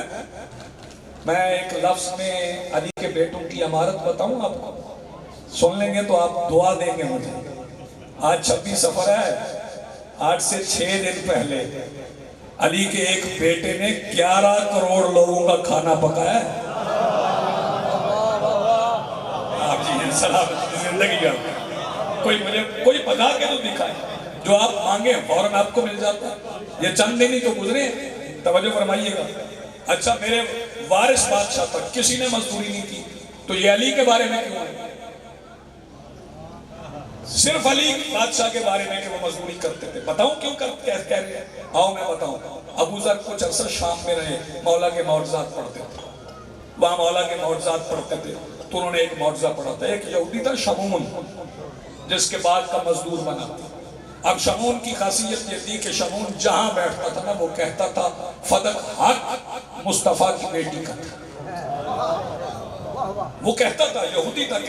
میں ایک لفظ میں علی کے بیٹوں کی عمارت بتاؤں آپ کو، سن لیں گے تو آپ دعا دیں گے مجھے. آج 26 سفر ہے. آج سے 6 دن پہلے علی کے ایک بیٹے نے 11 کروڑ لوگوں کا کھانا پکایا ہے. آپ جی سلامت زندگی آپ کوئی مجھے کوئی پکا کے تو دکھائے. جو آپ مانگے فوراً آپ کو مل جاتا ہے. یہ چند دن ہی تو گزرے. توجہ فرمائیے گا. اچھا میرے وارث بادشاہ تک کسی نے مزدوری نہیں کی تو یہ علی کے بارے میں کیوں ہے؟ صرف علی بادشاہ کے بارے میں کہ وہ مزدوری کرتے تھے. بتاؤں کیوں کہہ رہے ہیں؟ آؤ میں بتاؤں. ابو ذر کچھ عرصہ شام میں رہے، مولا کے معجزات پڑھتے تھے. وہاں مولا کے معجزات پڑھتے تھے تو انہوں نے ایک معجزہ پڑھا تھا. ایک یہودی تھا شمعون، جس کے بعد کا مزدور بنا. اب شمعون کی خاصیت یہ تھی کہ شمعون جہاں بیٹھتا تھا نا وہ کہتا تھا فدق حق مصطفیٰ کی بیٹی کا تھا. وہ کہتا تھا، یہودی تھا،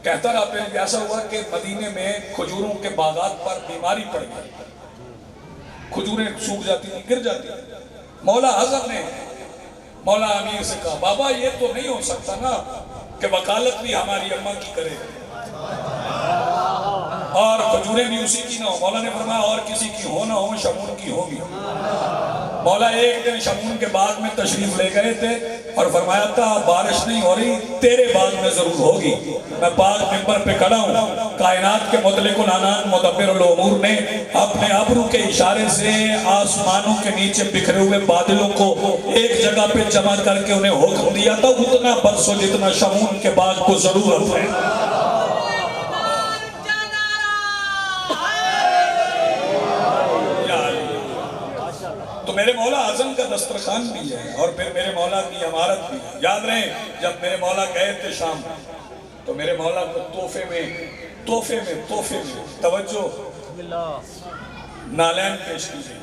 کہتا رہا. پھر ایسا ہوا کہ مدینے میں کھجوروں کے باغات پر بیماری پڑ گئی. کھجوریں سوکھ جاتی تھی، گر جاتی. مولا حضرت نے مولا امیر سے کہا بابا یہ تو نہیں ہو سکتا نا کہ وکالت بھی ہماری اماں کی کرے اور کھجوریں بھی اسی کی نہ ہو. مولا نے فرمایا اور کسی کی ہو نہ ہو شمعون کی ہوگی. مولا ایک دن شمعون کے باغ میں تشریف لے گئے تھے اور فرمایا تھا بارش نہیں ہو رہی، تیرے باغ میں ضرور ہوگی. میں باغ ممبر پہ کھڑا ہوں. کائنات کے مطلق العنان مدبر الامور نے اپنے ابرو کے اشارے سے آسمانوں کے نیچے بکھرے ہوئے بادلوں کو ایک جگہ پہ جمع کر کے انہیں حکم دیا تھا اتنا برسو جتنا شمعون کے باغ کو ضرورت ہے. تو میرے مولا اعظم کا دسترخوان بھی ہے اور پھر میرے مولا کی عمارت بھی ہے. یاد رہے جب میرے مولا گئے تھے شام تو میرے مولا کو تحفے میں توجہ نالین پیش کی گئی.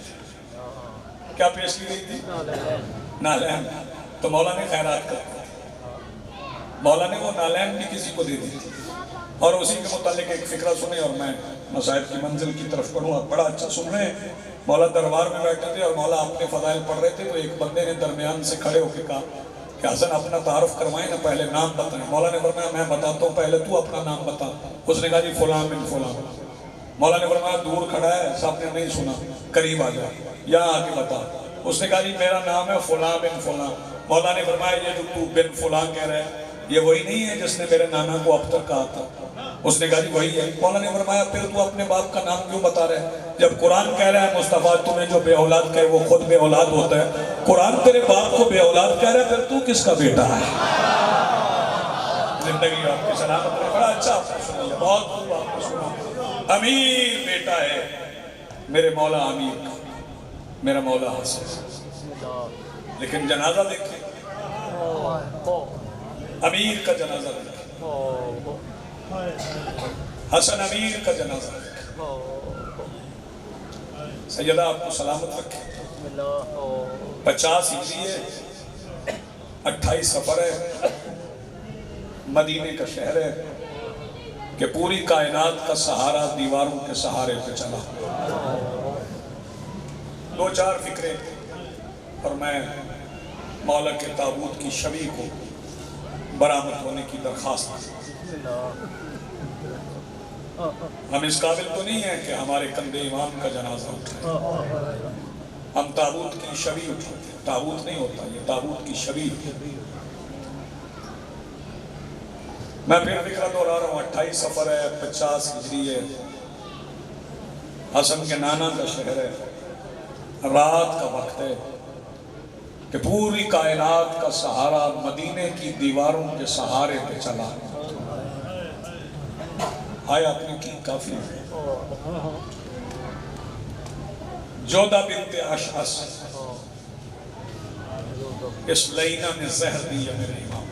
کیا پیش کی گئی تھی؟ نالین. تو مولا نے خیرات کر دی. مولا نے وہ نالین بھی کسی کو دے دی اور اسی کے متعلق ایک فکرہ سنے اور میں مصائب کی منزل کی طرف پڑھوں. آپ بڑا اچھا سن رہے ہیں. مولا دربار میں بیٹھے تھے اور مولا اپنے فضائل پڑھ رہے تھے تو ایک بندے نے درمیان سے کھڑے ہو کے کہا کہ حسن اپنا تعارف کروائیں نا، پہلے نام بتائیں. مولا نے فرمایا میں بتاتا ہوں، پہلے تو اپنا نام بتا. اس نے کہا جی فلاں بن فلاں. مولا نے فرمایا دور کھڑا ہے، سب نے نہیں سنا، قریب آ جا، یہاں آ کے بتا. اس نے کہا جی میرا نام ہے فلاں بن فلاں. مولا نے فرمایا یہ جو تو بن فلاں کہہ رہا ہے یہ وہی نہیں ہے جس نے میرے نانا کو ابتر کہا تھا. اس نے کہا جی وہی ہے. مولا نے فرمایا پھر تو اپنے باپ کا نام کیوں بتا رہے ہیں جب قرآن کہہ رہا ہے مصطفیٰ تمہیں جو بے اولاد کہے وہ خود بے اولاد ہوتا ہے. قرآن تیرے باپ کو بے اولاد کہہ رہا ہے، پھر تو کس کا بیٹا ہے؟ زندگی آپ کی سلامت رہے. بڑا اچھا آپ نے سنا، بہت خوب آپ نے سنا. امیر بیٹا ہے میرے مولا امیر کا، میرا مولا حسن. لیکن جنازہ دیکھیں، امیر کا جنازہ دیکھیں، حسن امیر کا جنازہ دیکھیں. سیدہ آپ کو سلامت رکھے. 50 ہجری ہے، 28 سفر ہے، مدینے کا شہر ہے کہ پوری کائنات کا سہارا دیواروں کے سہارے پہ چلا. 2-4 فکریں اور میں مولا کے تابوت کی شبیہ کو برآمد ہونے کی درخواست. ہم اس قابل تو نہیں ہیں کہ ہمارے کندھے امام کا جنازہ اٹھائے، ہم تابوت کی شبیہ اٹھاتے ہیں، تابوت نہیں ہوتا، یہ تابوت کی شبیہ۔ میں پھر فکرہ دہرا رہا ہوں، 28 سفر ہے، 50 ہجری ہے، حسن کے نانا کا شہر ہے، رات کا وقت ہے کہ پوری کائنات کا سہارا مدینے کی دیواروں کے سہارے پہ چلا۔ آیا اپنے کی کافی ہے۔ جودہ بنت اشعث، اس لینا نے زہر دی ہے میرے امام۔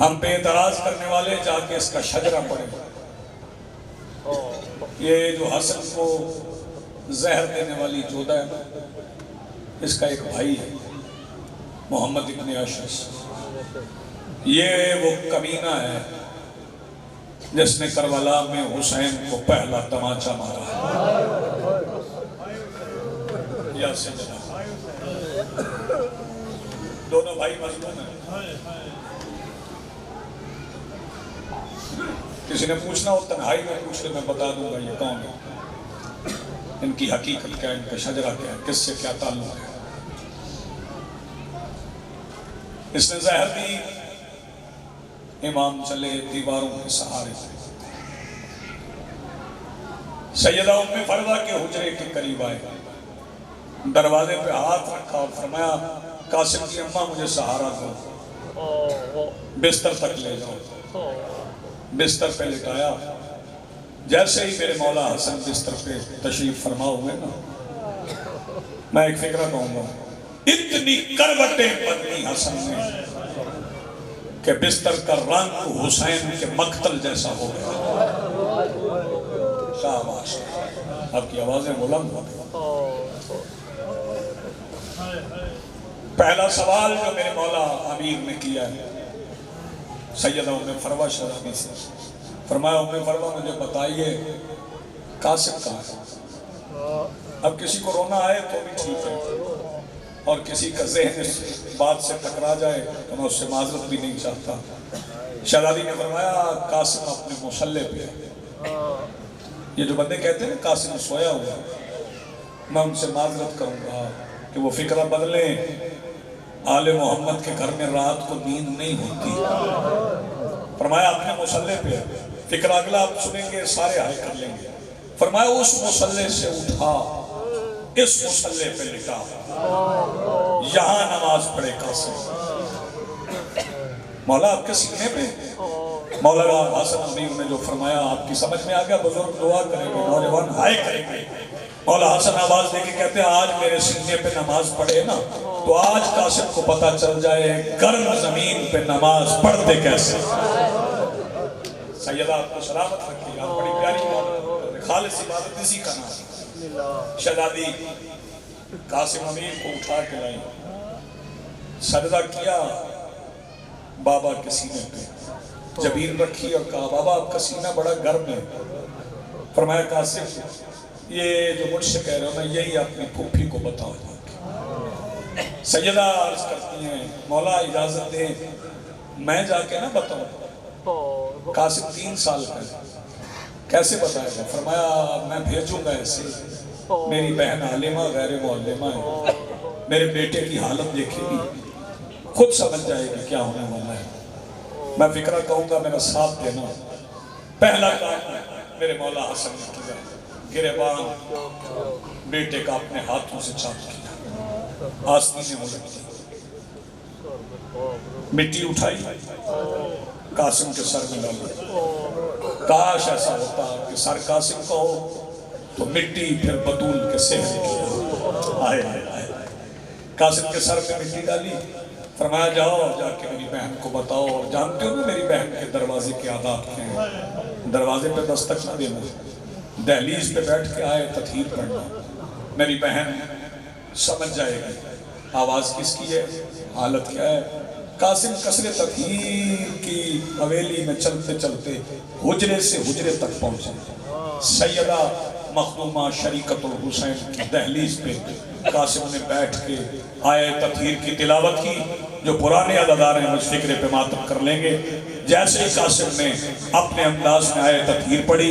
ہم پہ اعتراض کرنے والے جا کے اس کا شجرہ پڑھیں۔ یہ جو حسن کو زہر دینے والی جودہ ہے نا، اس کا ایک بھائی ہے محمد ابن اشعث، یہ وہ کمینہ ہے جس نے کربلا میں حسین کو پہلا تماچا مارا۔ یا سجدہ، دونوں بھائی مظلوم ہیں۔ کسی نے پوچھنا ہو تنہائی میں پوچھ لے، میں بتا دوں گا یہ کون ہے، ان کی حقیقت کیا ہے، ان کا شجرہ کیا ہے، کس سے کیا تعلق ہے۔ اس نے زہر دی، امام چلے دیواروں کے سہارے سے۔ سیدہ ام فروا کے حجرے کے قریب آئے، دروازے پہ ہاتھ رکھا اور فرمایا قاسم کی اماں مجھے سہارا دو، بستر تک لے جاؤ۔ بستر پہ لٹایا، جیسے ہی میرے مولا حسن بستر پہ تشریف فرما ہوئے نا، میں ایک فکرہ کہوں گا، اتنی کروٹیں بدلی حسن نے کہ بستر کا رنگ حسین کے مقتل جیسا ہو گیا۔ شاباش، آپ کی آوازیں بلند ہو گئی۔ پہلا سوال جو میرے مولا امیر نے کیا ہے سیدہ ام فروا شہزادی سے، فرمایا ام فروا مجھے بتائیے قاسم کہاں ہے؟ اب کسی کو رونا آئے تو بھی ٹھیک ہے، اور کسی کا ذہن اس بات سے ٹکرا جائے تو میں اس سے معذرت بھی نہیں چاہتا۔ شہزادی نے فرمایا قاسم اپنے مصلے پہ ہے۔ یہ جو بندے کہتے ہیں قاسم سویا ہوا، میں ان سے معذرت کروں گا کہ وہ فکرہ بدلیں، آل محمد کے گھر میں رات کو نیند نہیں ہوتی۔ فرمایا اپنے مصلے پہ ہے، فکرہ اگلا آپ سنیں گے سارے ہائے کر لیں گے۔ فرمایا اس مصلے سے اٹھا، اس مصلے پہ لٹا، یہاں نماز پڑھے قاسم۔ مولا آپ کے سینے پہ؟ مولا حسن امیر نے جو فرمایا آپ کی سمجھ میں آ گیا، بزرگ دعا کریں گے، نوجوان ہائے کریں گے۔ مولا حسن آواز دے کے کہتے ہیں آج میرے سینے پہ نماز پڑھے نا تو آج قاسم کو پتہ چل جائے گرم زمین پہ نماز پڑھتے کیسے۔ سیدہ آپ کو سلامت رکھیے گا، بڑی پیاری بات، خالص عبادت اسی کا نام۔ شہزادی قاسم امیر کو اٹھا کے لائی، سجدہ کیا بابا کے سینے پہ، جبین رکھی اور کہا بابا آپ کا سینہ بڑا گرم ہے۔ فرمایا قاسم یہ جو مجھ سے کہہ رہے ہو میں یہی اپنی پھوپھی کو بتاؤ جا کے۔ سیدہ عرض کرتی ہیں مولا اجازت دیں میں جا کے نہ بتاؤں۔ قاسم 3 سال کا ہے، کیسے بتائے گا؟ فرمایا میں بھیجوں گا ایسے، میری بہن عالمہ غیر معلمہ ہے، میرے بیٹے کی حالت دیکھے گی، خود سمجھ جائے گی کیا ہونے والا ہے۔ میں فکرہ کہوں گا میرا ساتھ دینا۔ پہلا کام میرے مولا حسن نے کیا، گریبان بیٹے کا اپنے ہاتھوں سے چاپ کیا، آستینیں ہو لگی، مٹی اٹھائی قاسم کے سر میں ڈالی۔ کاش ایسا ہوتا کہ سر قاسم کا ہو تو مٹی پھر بطول کے سہرے کی آئے آئے آئے۔ قاسم کے سر پہ مٹی ڈالی، فرمایا جاؤ جا کے میری بہن کو بتاؤ، اور جانتے ہو نا میری بہن کے دروازے کے آداب کیا ہیں، دروازے پہ دستک نہ دینا، دہلیز پہ بیٹھ کے آئے تطہیر پڑھنا، میری بہن سمجھ جائے گی آواز کس کی ہے، حالت کیا ہے۔ قاسم قصر تطہیر کی حویلی میں چلتے چلتے حجرے سے حجرے تک پہنچے، سیدہ مخدومہ شریکت الحسین کی دہلیز پہ قاسم نے بیٹھ کے آیت تطہیر کی تلاوت کی. جو پرانے عزادار ہیں اس فکرے پہ ماتم کر لیں گے. جیسے ہی قاسم نے اپنے انداز میں آیت تطہیر پڑھی,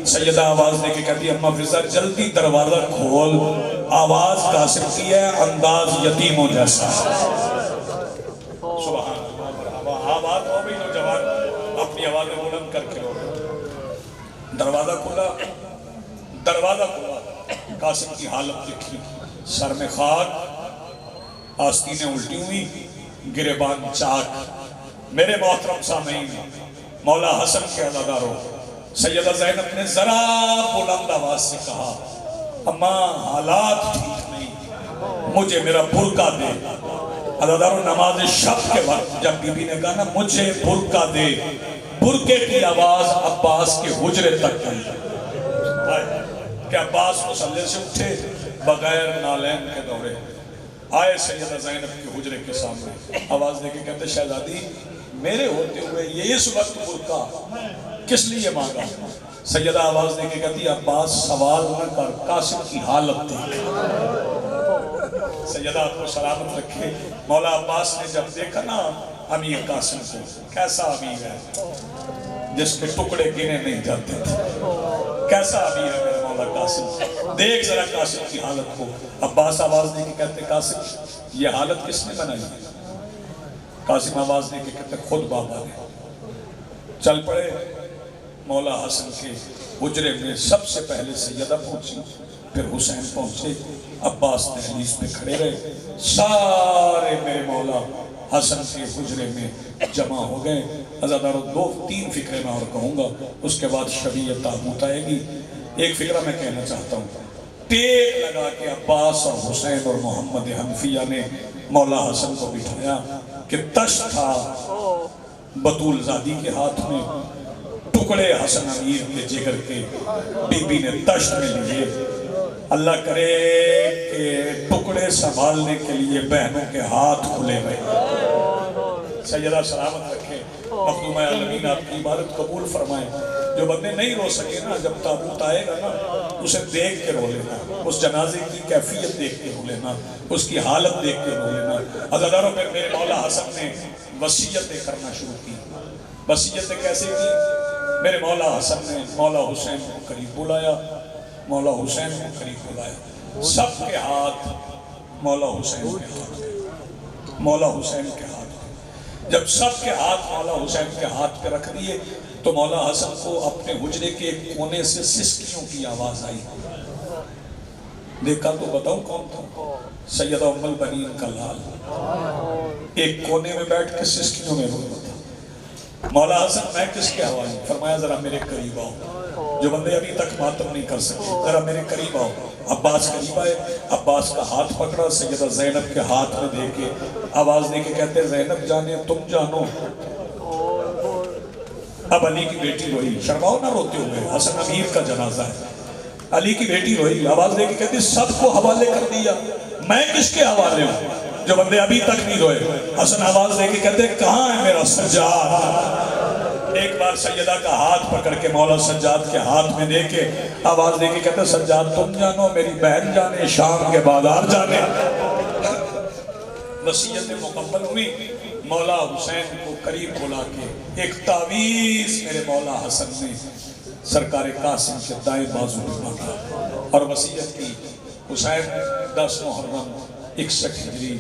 سیدہ آواز دے کے کہتی ہے اما فضا جلدی دروازہ کھول. آواز قاسم کی ہے, انداز یتیموں جیسا. سبحان اللہ, آواز ہو گئی نوجوان اپنی آواز بلند کر کے. دروازہ کھلا, قاسم کی حالت دیکھی, سر میں خاک, آستینیں الٹی ہوئی, گریبان چاک. میرے محترم سامعین, مولا حسن کے عزاداروں, سیدہ زینب نے ذرا بلند آواز سے کہا اماں حالات ٹھیک نہیں, مجھے میرا برقع دے. عزاداروں نماز شب کے وقت جب بی بی نے کہا نا مجھے برقع دے, برقعے کی آواز عباس کے حجرے تک گئی کہ عباس مصلی سے اٹھے بغیر نالین کے دورے آئے سیدہ زینب کے حجرے کے سامنے. آواز دے کے کہتے شہزادی میرے ہوتے ہوئے یہ اس وقت برقع کس لیے مانگا؟ سیدہ آواز دے کے کہتی عباس سوال نہ کر, قاسم کی حالت دیکھ. سیدہ آپ کو سلامت رکھے. مولا عباس نے جب دیکھا نا امیر قاسم کو, کیسا امیر ہے جس کے ٹکڑے گنے نہیں جاتے تھے, کیسا امیر ہے میرا مولا قاسم, دیکھ ذرا قاسم کی حالت کو. عباس آواز دے کے کہتے قاسم یہ حالت کس نے بنائی؟ قاسم آواز دے کے کہتے خود بابا نے. چل پڑے مولا حسن کے حجرے میں. سب سے پہلے سیدہ پہنچی, پھر حسین پہنچے, عباس دہلیز پہ کھڑے رہے. سارے میرے مولا حسن کے حجرے میں جمع ہو گئے. عزاداروں 2-3 فکرے میں اور کہوں گا, اس کے بعد شبیہ تابوت آئے گی. ایک فکرہ میں کہنا چاہتا ہوں, ٹیک لگا کے عباس اور حسین اور محمد حنفیہ نے مولا حسن کو بٹھایا کہ تشت تھا بطول زادی کے ہاتھ میں, ٹکڑے حسن امیر کے جگر کے بی بی نے تشت میں لیے. اللہ کرے کہ ٹکڑے سنبھالنے کے لیے بہنوں کے ہاتھ کھلے ہوئے. سیدہ سلامت رکھے, مخدومہ عالمین آپ کی عبادت قبول فرمائیں. جو بندے نہیں رو سکے نا, جب تابوت آئے گا نا اسے دیکھ کے رو لینا, اس جنازے کی کیفیت دیکھ کے رو لینا, اس کی حالت دیکھ کے رو لینا. عزاداروں پہ میرے مولا حسن نے وصیتیں کرنا شروع کی. وصیتیں کیسے کی؟ میرے مولا حسن نے مولا حسین کو قریب بلایا, مولا حسین کو قریب بلایا. سب کے ہاتھ مولا حسین کے ہاتھ, مولا حسین کے ہاتھ. جب سب کے ہاتھ مولا حسین کے ہاتھ پہ رکھ دیے تو مولا حسن کو اپنے حجرے کے ایک کونے سے سسکیوں کی آواز آئی. دیکھا تو بتاؤ کون تھا؟ سیدہ ام البنین کا لال ایک کونے میں بیٹھ کے سسکیوں میں رو رہا تھا. مولا حسن میں کس کے حوالے؟ فرمایا ذرا میرے قریب آؤ. جو بندے ابھی تک ماتم نہیں کر سکے ذرا میرے قریب آؤ. عباس قریب آئے, عباس کا ہاتھ پکڑا, سیدہ زینب کے ہاتھ میں دے کے آواز دے کے کہتے زینب جانے تم جانو. اب علی کی بیٹی روئی. شرماؤ نہ روتے ہوئے, حسن امیر کا جنازہ ہے. علی کی بیٹی روئی, آواز دے کے کہتی سب کو حوالے کر دیا, میں کس کے حوالے ہوں؟ جو بندے ابھی تک نہیں روئے. حسن آواز دے کے کہتے کہاں ہے میرا سجاد؟ ایک بار سیدہ کا ہاتھ پکڑ کے مولا سجاد کے ہاتھ میں دے کے آواز دے کے کہتے سجاد تم جانو, میری بہن جانے, شام کے بازار جانے. وصیت مکمل ہوئی. مولا حسین کو قریب بلا کے ایک تعویذ میرے مولا حسن نے سرکار قاسم کے دائیں بازو میں مانگا اور وصیت کی. حسین 10 محرم 61 ہجری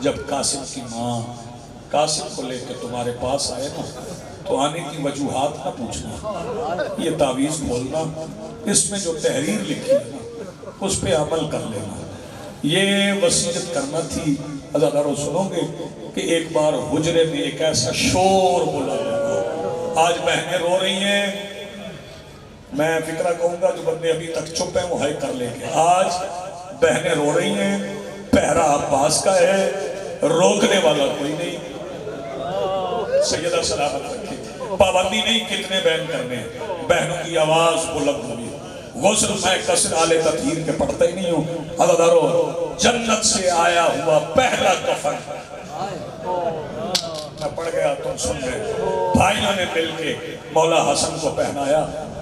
جب قاسم کی ماں قاسم کو لے کے تمہارے پاس آئے نا تو آنے کی وجوہات نہ پوچھنا, یہ تعویذ بولنا, اس میں جو تحریر لکھی ہے نا اس پہ عمل کر لینا. یہ وصیت کرنا تھی. عزاداروں سنو گے کہ ایک بار حجرے میں ایک ایسا شور بولا گیا. آج بہنیں رو رہی ہیں, میں فکرہ کہوں گا جو بندے ابھی تک چپ ہیں وہ ہائی کر لیں گے. آج بہنیں رو رہی ہیں, پہرا عباس کا ہے, روکنے والا کوئی نہیں. سیدہ سلامت رکھے, پابندی نہیں کتنے بہن کرنے, بہنوں کی آواز بلند ہوئی. غسل میں کسر آلے تطہیر کے پڑھتا ہی نہیں ہوں. عزاداروں جنت سے آیا ہوا پہلا کفن میں پڑھ گیا, تم سن گئے. بھائیوں نے مل کے مولا حسن کو پہنایا.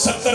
70